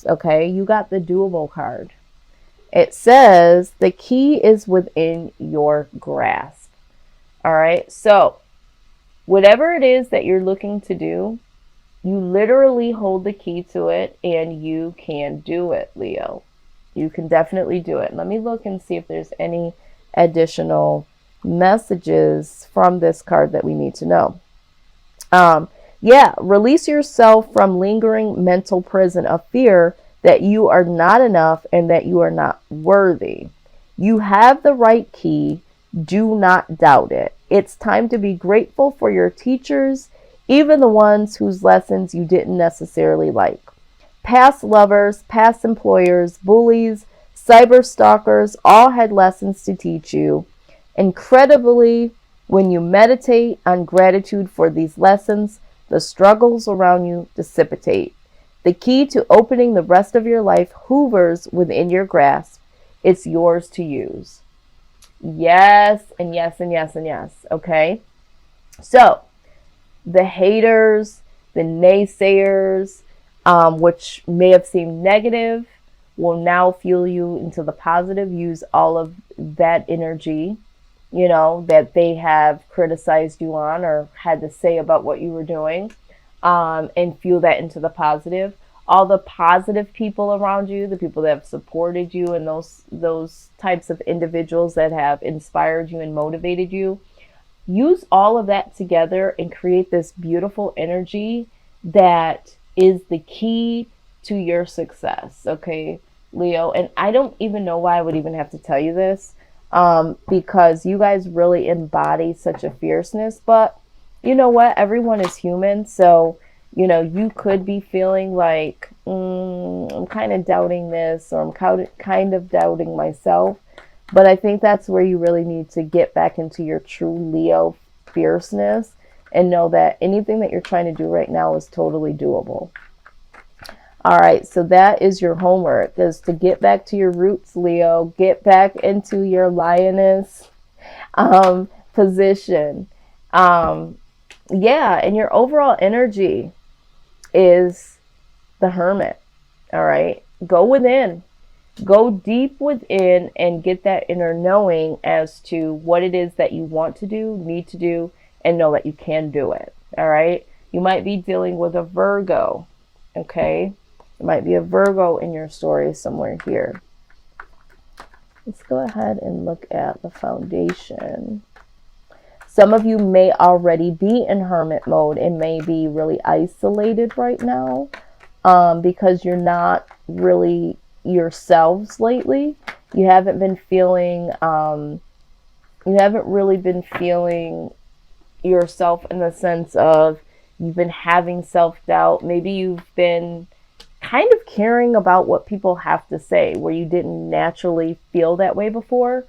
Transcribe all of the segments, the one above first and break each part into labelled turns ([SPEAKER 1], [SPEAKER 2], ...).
[SPEAKER 1] this, okay? You got the doable card. It says the key is within your grasp. All right. So, whatever it is that you're looking to do, you literally hold the key to it and you can do it, Leo. You can definitely do it. Let me look and see if there's any additional messages from this card that we need to know. Yeah, release yourself from lingering mental prison of fear that you are not enough and that you are not worthy. You have the right key. Do not doubt it. It's time to be grateful for your teachers, even the ones whose lessons you didn't necessarily like. Past lovers, past employers, bullies, cyber stalkers all had lessons to teach you. Incredibly, when you meditate on gratitude for these lessons, the struggles around you dissipate. The key to opening the rest of your life hoovers within your grasp. It's yours to use. Yes, and yes, and yes, and yes. Okay? So, the haters, the naysayers, which may have seemed negative, will now fuel you into the positive. Use all of that energy, that they have criticized you on or had to say about what you were doing, and fuel that into the positive. All the positive people around you, the people that have supported you, and those types of individuals that have inspired you and motivated you, use all of that together and create this beautiful energy that is the key to your success. Okay, Leo. And I don't even know why I would even have to tell you this, because you guys really embody such a fierceness. But you know what? Everyone is human. So, you could be feeling like, I'm kind of doubting this, or I'm kind of doubting myself. But I think that's where you really need to get back into your true Leo fierceness and know that anything that you're trying to do right now is totally doable. All right, so that is your homework, is to get back to your roots, Leo. Get back into your lioness position. Yeah, and your overall energy is the Hermit. All right, go within. Go deep within and get that inner knowing as to what it is that you want to do, need to do, and know that you can do it. All right. You might be dealing with a Virgo. Okay. There might be a Virgo in your story somewhere here. Let's go ahead and look at the foundation. Some of you may already be in hermit mode and may be really isolated right now, because you're not really yourselves lately. You haven't been feeling you haven't really been feeling yourself, in the sense of you've been having self-doubt. Maybe you've been kind of caring about what people have to say, where you didn't naturally feel that way before.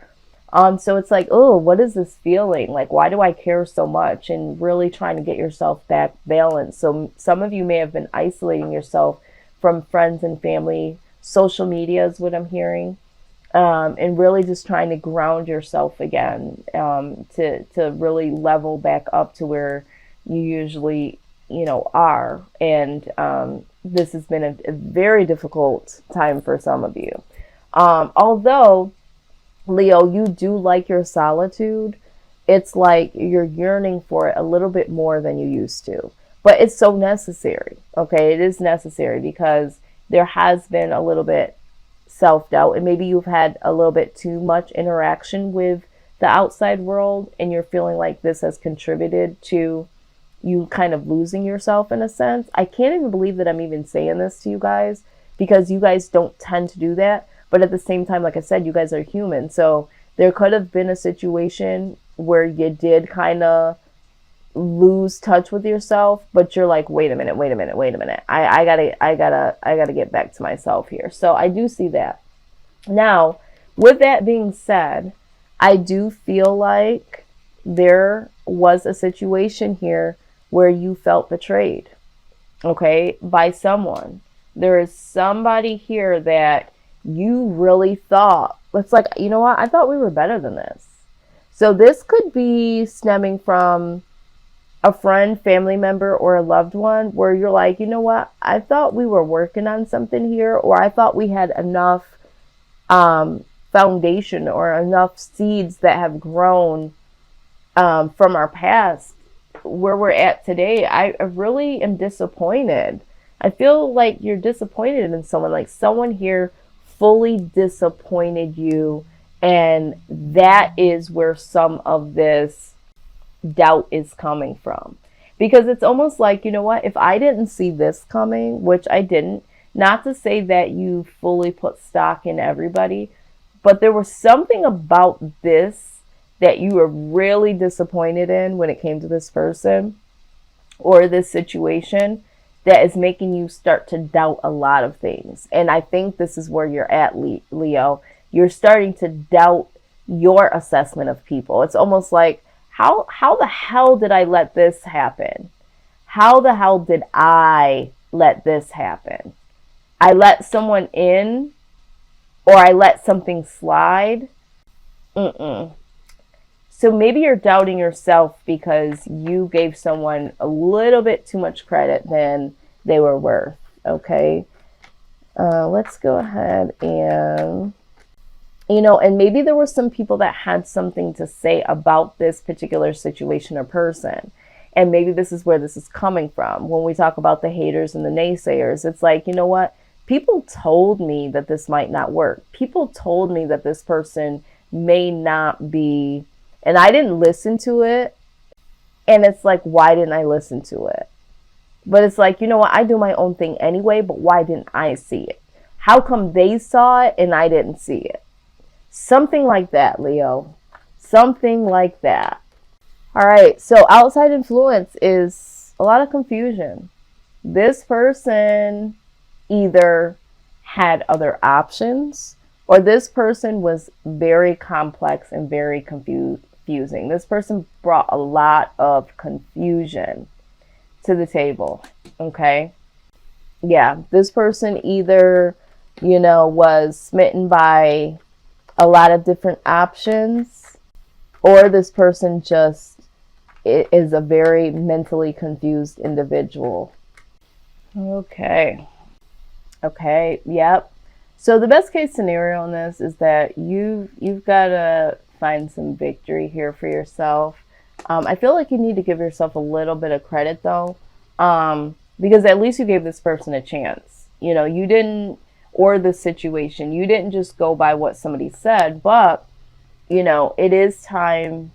[SPEAKER 1] So it's like, oh, what is this feeling? Like, why do I care so much? And really trying to get yourself back balanced. So some of you may have been isolating yourself from friends and family. Social media is what I'm hearing. And really just trying to ground yourself again, to really level back up to where you usually, are. And this has been a very difficult time for some of you. Although, Leo, you do like your solitude, it's like you're yearning for it a little bit more than you used to. But it's so necessary. Okay, it is necessary because there has been a little bit self-doubt, and maybe you've had a little bit too much interaction with the outside world, and you're feeling like this has contributed to you kind of losing yourself in a sense. I can't even believe that I'm even saying this to you guys, because you guys don't tend to do that. But at the same time, like I said, you guys are human. So there could have been a situation where you did kind of lose touch with yourself, but you're like, wait a minute. I gotta get back to myself here. So I do see that. Now, with that being said, I do feel like there was a situation here where you felt betrayed, okay, by someone. There is somebody here that you really thought, it's like, you know what? I thought we were better than this. So this could be stemming from a friend, family member, or a loved one where you're like, you know what, I thought we were working on something here, or I thought we had enough foundation or enough seeds that have grown from our past where we're at today. I really am disappointed. I feel like you're disappointed in someone, like someone here fully disappointed you, and that is where some of this doubt is coming from. Because it's almost like, you know what, if I didn't see this coming, which I didn't, not to say that you fully put stock in everybody, but there was something about this that you were really disappointed in when it came to this person or this situation that is making you start to doubt a lot of things. And I think this is where you're at, Leo. You're starting to doubt your assessment of people. It's almost like, how the hell did I let this happen? How the hell did I let this happen? I let someone in, or I let something slide. So maybe you're doubting yourself because you gave someone a little bit too much credit than they were worth. Okay. Let's go ahead and, and maybe there were some people that had something to say about this particular situation or person. And maybe this is where this is coming from. When we talk about the haters and the naysayers, it's like, you know what? People told me that this might not work. People told me that this person may not be, and I didn't listen to it. And it's like, why didn't I listen to it? But it's like, you know what? I do my own thing anyway, but why didn't I see it? How come they saw it and I didn't see it? Something like that, Leo. Something like that. All right. So outside influence is a lot of confusion. This person either had other options, or this person was very complex and very confusing. This person brought a lot of confusion to the table. Okay. Yeah. This person either, was smitten by a lot of different options, or this person just is a very mentally confused individual. Okay. Yep. So the best case scenario in this is that you've got to find some victory here for yourself. I feel like you need to give yourself a little bit of credit though, because at least you gave this person a chance. You didn't, or the situation, you didn't just go by what somebody said, but it is time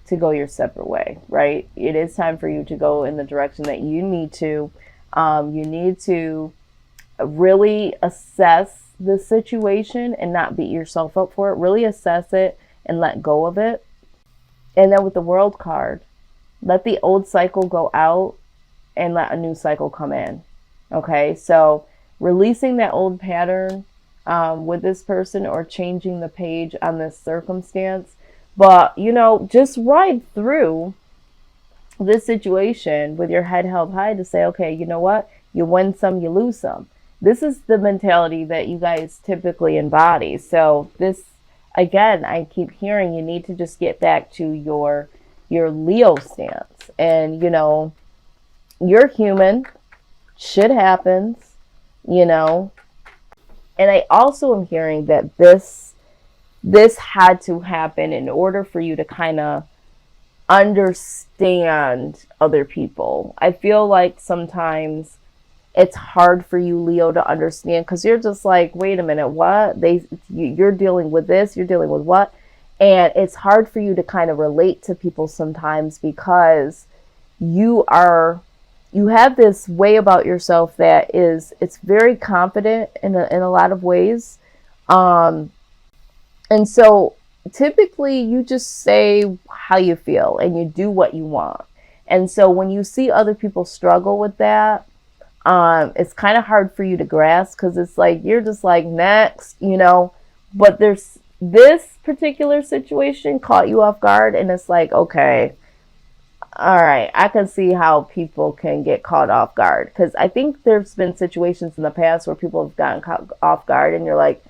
[SPEAKER 1] to go your separate way, right? It is time for you to go in the direction that you need to. You need to really assess the situation and not beat yourself up for it. Really assess it and let go of it. And then with the World card, let the old cycle go out and let a new cycle come in. Okay, so releasing that old pattern with this person, or changing the page on this circumstance. But, just ride through this situation with your head held high to say, okay, you know what? You win some, you lose some. This is the mentality that you guys typically embody. So this, again, I keep hearing you need to just get back to your Leo stance. And, you're human. Shit happens, And I also am hearing that this had to happen in order for you to kind of understand other people. I feel like sometimes it's hard for you, Leo, to understand, because you're just like, wait a minute, what? You're dealing with this, you're dealing with what? And it's hard for you to kind of relate to people sometimes because you have this way about yourself that it's very confident in a lot of ways. And so typically you just say how you feel and you do what you want. And so when you see other people struggle with that, it's kind of hard for you to grasp, because it's like, you're just like, next, but there's this particular situation caught you off guard, and it's like, okay, all right, I can see how people can get caught off guard, because I think there's been situations in the past where people have gotten caught off guard and you're like,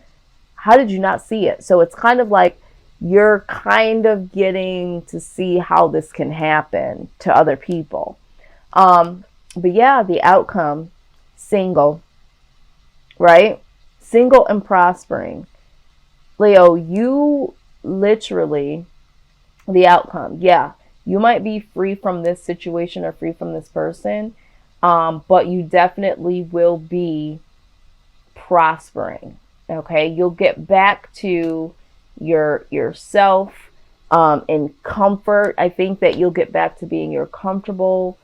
[SPEAKER 1] how did you not see it? So it's kind of like you're kind of getting to see how this can happen to other people. But yeah, the outcome, single, right? Single and prospering. Leo, you literally, the outcome, yeah, you might be free from this situation or free from this person, but you definitely will be prospering. Okay, you'll get back to yourself in comfort. I think that you'll get back to being your comfortable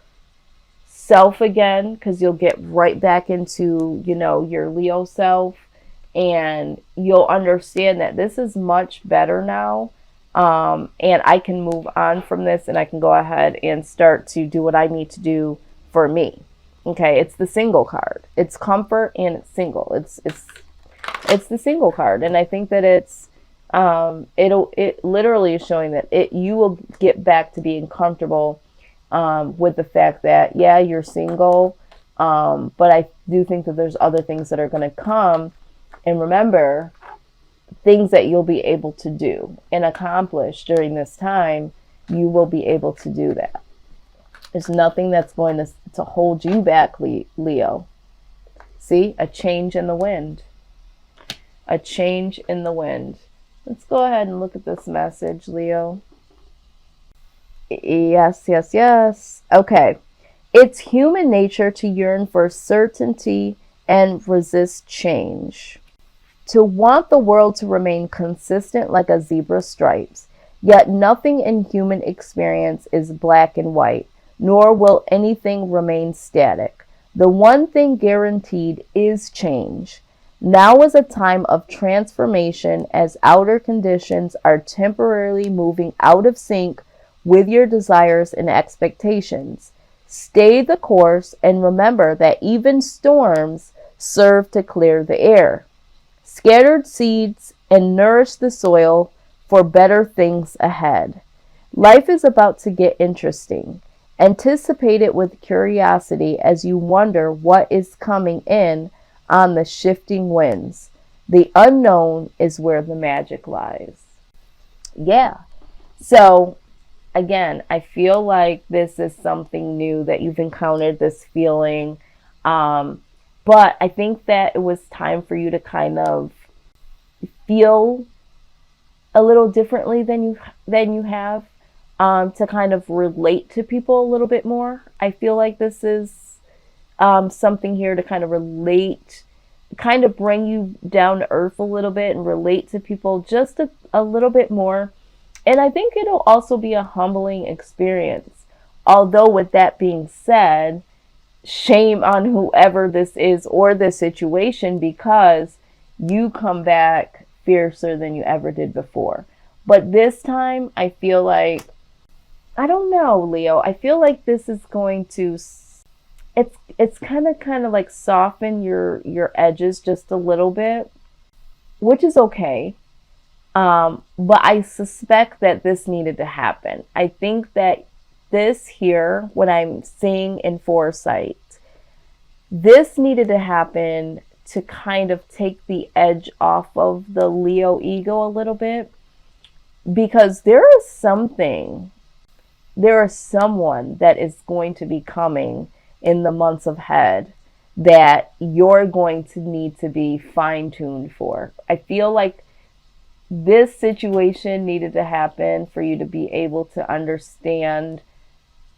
[SPEAKER 1] self again, because you'll get right back into, your Leo self, and you'll understand that this is much better now. And I can move on from this, and I can go ahead and start to do what I need to do for me. Okay, it's the single card. It's comfort and it's single. It's the single card, and I think that it literally is showing that you will get back to being comfortable with the fact that, yeah, you're single, but I do think that there's other things that are going to come. And remember, things that you'll be able to do and accomplish during this time, you will be able to do that. There's nothing that's going to hold you back, Leo. See, a change in the wind. A change in the wind. Let's go ahead and look at this message, Leo. Yes, yes, yes. Okay. It's human nature to yearn for certainty and resist change. To want the world to remain consistent like a zebra's stripes. Yet nothing in human experience is black and white, nor will anything remain static. The one thing guaranteed is change. Now is a time of transformation as outer conditions are temporarily moving out of sync with your desires and expectations. Stay the course and remember that even storms serve to clear the air. Scattered seeds and nourish the soil for better things ahead. Life is about to get interesting. Anticipate it with curiosity as you wonder what is coming in on the shifting winds. The unknown is where the magic lies. Yeah. So, again, I feel like this is something new that you've encountered, this feeling. But I think that it was time for you to kind of feel a little differently than you have, to kind of relate to people a little bit more. I feel like this is something here to kind of relate, kind of bring you down to earth a little bit and relate to people just a little bit more. And I think it'll also be a humbling experience. Although, with that being said, shame on whoever this is or this situation, because you come back fiercer than you ever did before. But this time, I feel like, I don't know, Leo, I feel like this is going to, it's kind of like soften your edges just a little bit, which is okay. But I suspect that this needed to happen. I think that this here, what I'm seeing in foresight, this needed to happen to kind of take the edge off of the Leo ego a little bit, because there is someone that is going to be coming in the months ahead that you're going to need to be fine-tuned for. I feel like this situation needed to happen for you to be able to understand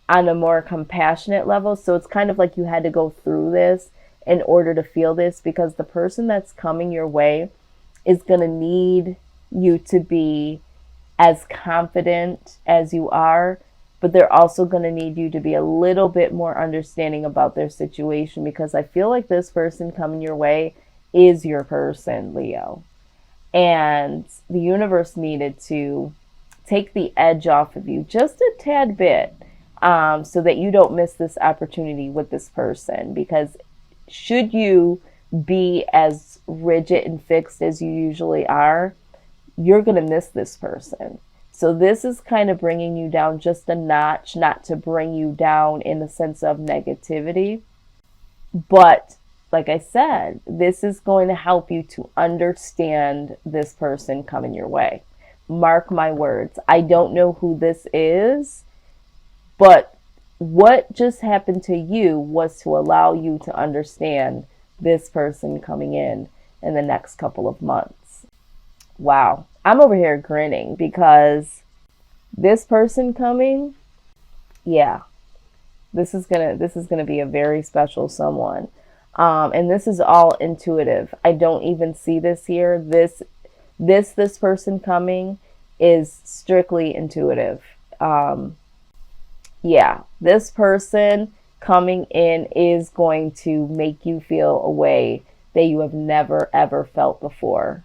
[SPEAKER 1] on a more compassionate level. So it's kind of like you had to go through this in order to feel this, because the person that's coming your way is going to need you to be as confident as you are, but they're also going to need you to be a little bit more understanding about their situation, because I feel like this person coming your way is your person, Leo. And the universe needed to take the edge off of you just a tad bit, so that you don't miss this opportunity with this person. Because should you be as rigid and fixed as you usually are, you're going to miss this person. So this is kind of bringing you down just a notch, not to bring you down in the sense of negativity, but like I said, this is going to help you to understand this person coming your way. Mark my words. I don't know who this is, but what just happened to you was to allow you to understand this person coming in the next couple of months. Wow. I'm over here grinning because this person coming, yeah, this is gonna be a very special someone. And this is all intuitive. I don't even see this here. This person coming is strictly intuitive. Yeah, this person coming in is going to make you feel a way that you have never ever felt before.